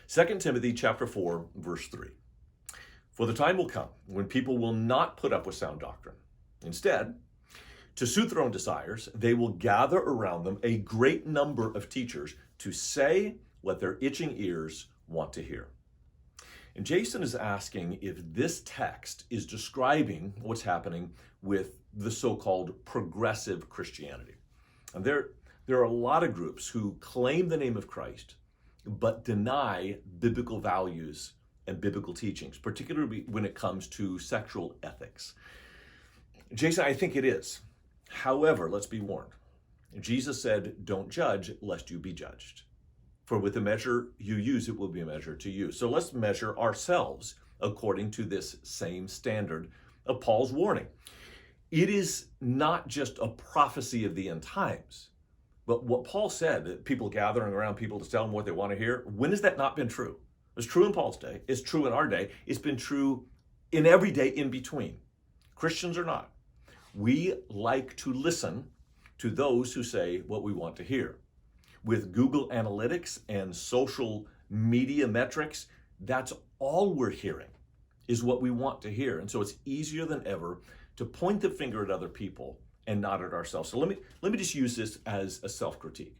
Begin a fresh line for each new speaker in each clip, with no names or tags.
2 Timothy chapter 4, verse 3. For the time will come when people will not put up with sound doctrine. Instead, to suit their own desires, they will gather around them a great number of teachers to say what their itching ears want to hear. And Jason is asking if this text is describing what's happening with the so-called progressive Christianity. And there are a lot of groups who claim the name of Christ, but deny biblical values and biblical teachings, particularly when it comes to sexual ethics. Jason, I think it is. However, let's be warned. Jesus said, don't judge lest you be judged. For with the measure you use, it will be a measure to you. So let's measure ourselves according to this same standard of Paul's warning. It is not just a prophecy of the end times, but what Paul said, that people gathering around people to tell them what they want to hear, when has that not been true? It was true in Paul's day. It's true in our day. It's been true in every day in between. Christians or not. We like to listen to those who say what we want to hear. With Google Analytics and social media metrics, that's all we're hearing is what we want to hear. And so it's easier than ever to point the finger at other people and not at ourselves. So let me just use this as a self-critique.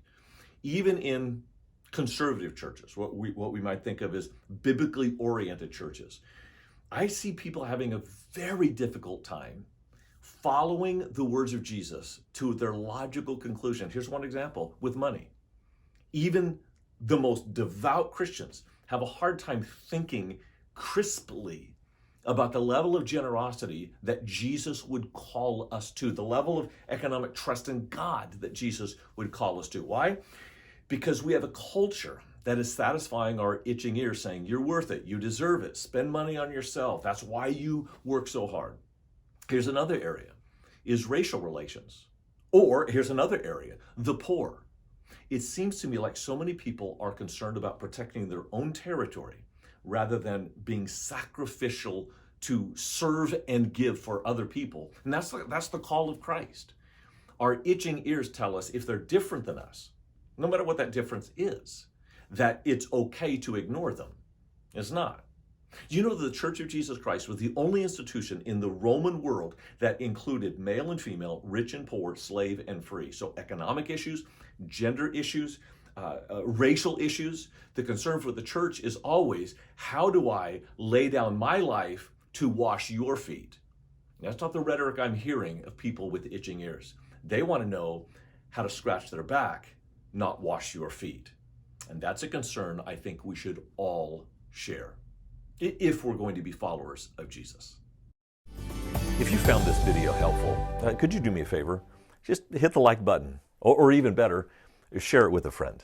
Even in conservative churches, what we might think of as biblically oriented churches, I see people having a very difficult time following the words of Jesus to their logical conclusion. Here's one example with money. Even the most devout Christians have a hard time thinking crisply about the level of generosity that Jesus would call us to, the level of economic trust in God that Jesus would call us to. Why? Because we have a culture that is satisfying our itching ears, saying, you're worth it, you deserve it, spend money on yourself, that's why you work so hard. Here's another area, is racial relations. Or here's another area, the poor. It seems to me like so many people are concerned about protecting their own territory rather than being sacrificial to serve and give for other people. And that's the call of Christ. Our itching ears tell us if they're different than us, no matter what that difference is, that it's okay to ignore them. It's not. You know, the Church of Jesus Christ was the only institution in the Roman world that included male and female, rich and poor, slave and free. So economic issues, gender issues, racial issues. The concern for the church is always, how do I lay down my life to wash your feet? That's not the rhetoric I'm hearing of people with itching ears. They want to know how to scratch their back, not wash your feet. And that's a concern I think we should all share if we're going to be followers of Jesus. If you found this video helpful, could you do me a favor? Just hit the like button, or even better, share it with a friend.